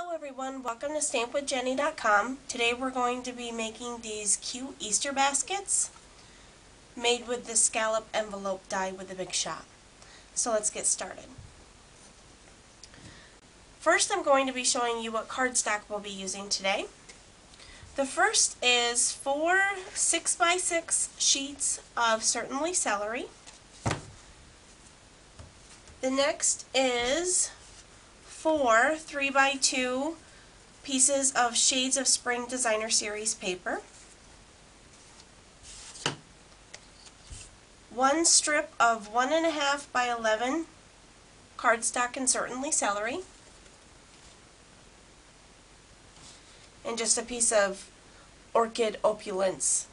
Hello everyone, welcome to stampwithjenny.com. Today we're going to be making these cute Easter baskets made with the scallop envelope die with the Big Shot. So let's get started. First I'm going to be showing you what cardstock we'll be using today. The first is 4 6x6 sheets of Certainly Celery. The next is 4 3x2 pieces of Shades of Spring Designer Series paper, 1 strip of 1.5 by 11 cardstock and Certainly Celery, and just a piece of Orchid Opulence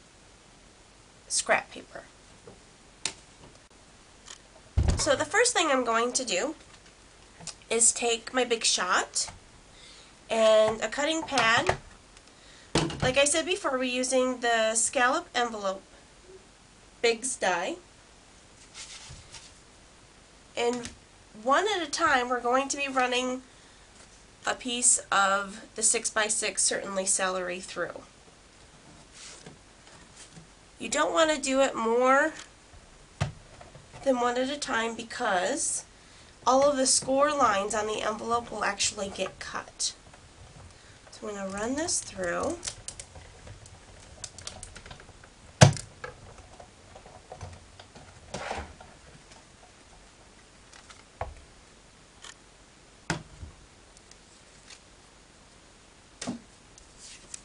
scrap paper. So the first thing I'm going to do is take my Big Shot and a cutting pad. Like I said before, we're using the Scallop envelope Bigz die. And one at a time we're going to be running a piece of the 6x6 Certainly Celery through. You don't want to do it more than one at a time because all of the score lines on the envelope will actually get cut. So I'm going to run this through.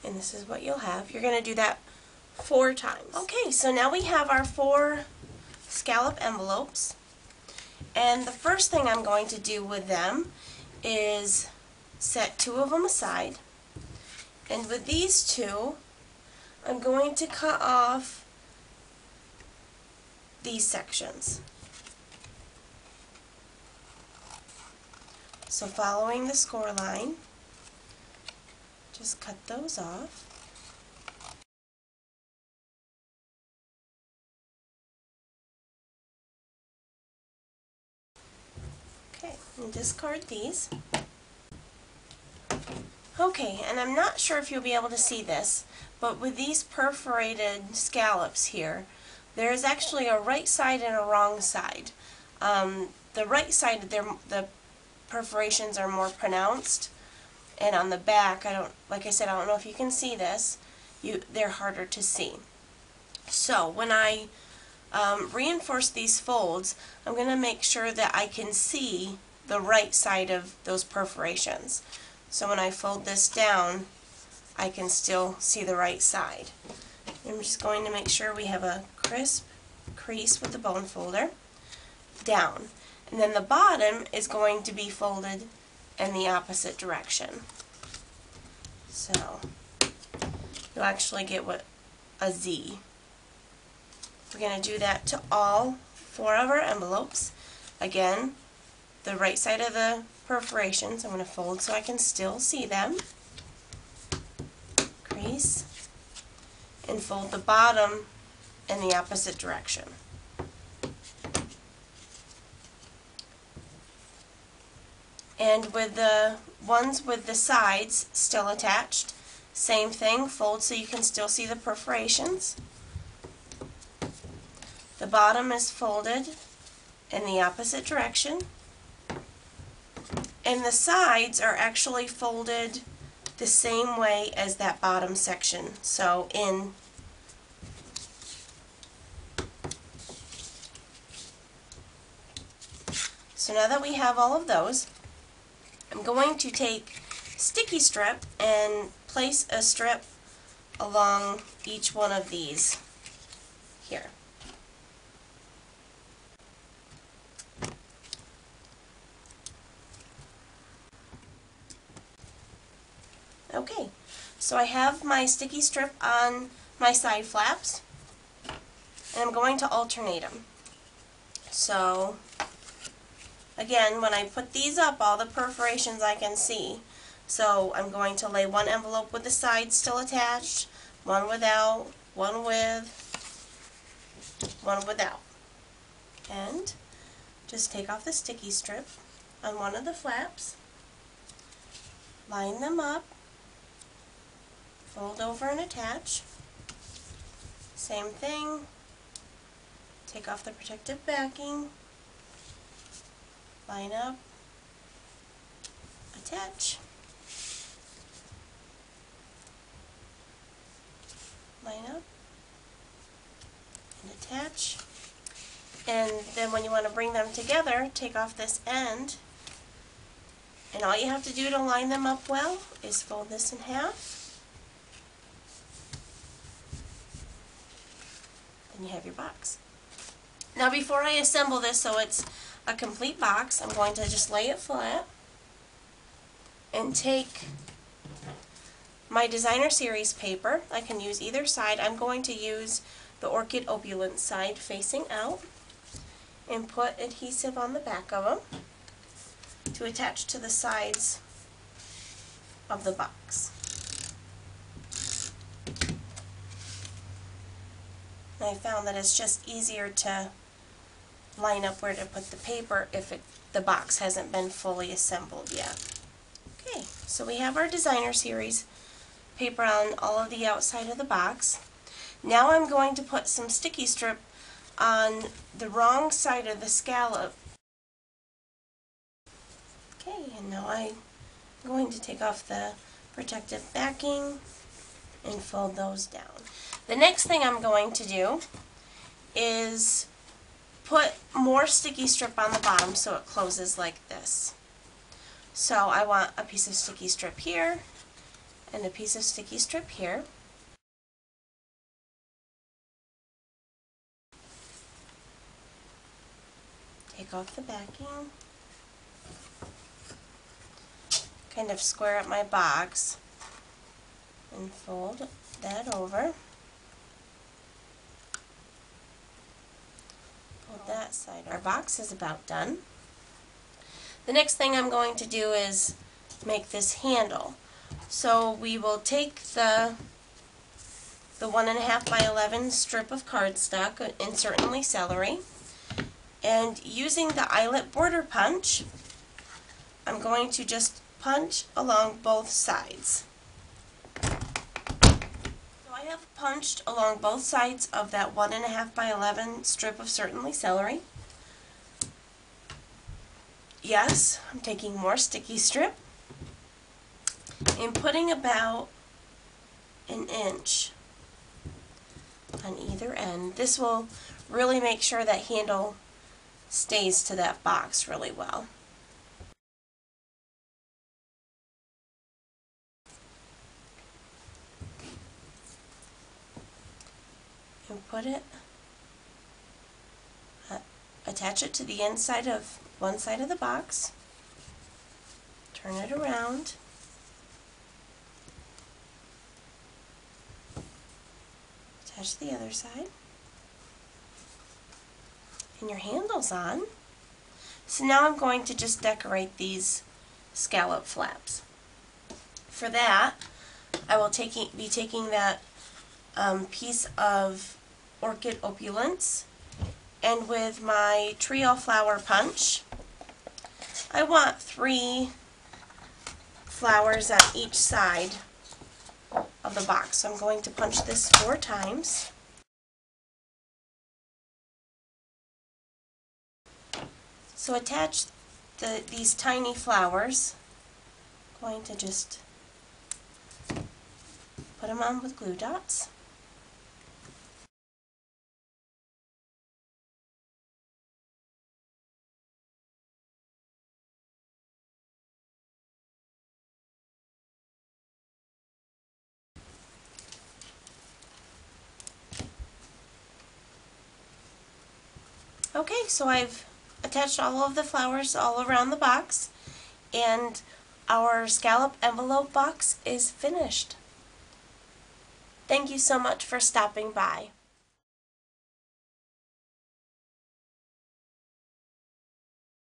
And this is what you'll have. You're going to do that 4 times. Okay, so now we have our 4 scallop envelopes. And the first thing I'm going to do with them is set 2 of them aside. And with these 2, I'm going to cut off these sections. So following the score line, just cut those off. Okay, and discard these. Okay, and I'm not sure if you'll be able to see this, but with these perforated scallops here, there is actually a right side and a wrong side. The right side, the perforations are more pronounced, and on the back, like I said, I don't know if you can see this, they're harder to see. So when I reinforce these folds, I'm going to make sure that I can see the right side of those perforations. So when I fold this down, I can still see the right side. I'm just going to make sure we have a crisp crease with the bone folder down. And then the bottom is going to be folded in the opposite direction. So you'll actually get a Z. We're going to do that to all 4 of our envelopes. Again, the right side of the perforations I'm going to fold so I can still see them. Crease. And fold the bottom in the opposite direction. And with the ones with the sides still attached, same thing, fold so you can still see the perforations. The bottom is folded in the opposite direction. And the sides are actually folded the same way as that bottom section. So now that we have all of those, I'm going to take sticky strip and place a strip along each one of these here. Okay, so I have my sticky strip on my side flaps, and I'm going to alternate them. So again, when I put these up, all the perforations I can see. So I'm going to lay one envelope with the sides still attached, one without, one with, one without. And just take off the sticky strip on one of the flaps, line them up, fold over and attach. Same thing, take off the protective backing, line up, attach, line up, and attach. And then when you want to bring them together, take off this end, and all you have to do to line them up well is fold this in half, and you have your box. Now before I assemble this so it's a complete box, I'm going to just lay it flat and take my Designer Series paper. I can use either side. I'm going to use the Orchid Opulence side facing out, and put adhesive on the back of them to attach to the sides of the box. And I found that it's just easier to line up where to put the paper if the box hasn't been fully assembled yet. Okay, so we have our Designer Series paper on all of the outside of the box. Now I'm going to put some sticky strip on the wrong side of the scallop. Okay, and now I'm going to take off the protective backing and fold those down. The next thing I'm going to do is put more sticky strip on the bottom so it closes like this. So I want a piece of sticky strip here and a piece of sticky strip here. Take off the backing, kind of square up my box, and fold that over. Fold that side. Our box is about done. The next thing I'm going to do is make this handle. So we will take the 1.5 by 11 strip of cardstock, insert in celery, and using the eyelet border punch, I'm going to just punch along both sides. So I have punched along both sides of that 1.5 by 11 strip of certainly celery. Yes, I'm taking more sticky strip and putting about 1 inch on either end. This will really make sure that handle stays to that box really well. And put it, attach it to the inside of one side of the box, turn it around, attach the other side, and your handle's on. So now I'm going to just decorate these scallop flaps. For that, I will be taking that piece of Orchid Opulence, and with my trio flower punch, I want 3 flowers on each side of the box. So I'm going to punch this 4 times. So attach these tiny flowers. I'm going to just put them on with glue dots. Okay, so I've attached all of the flowers all around the box, and our scallop envelope box is finished. Thank you so much for stopping by.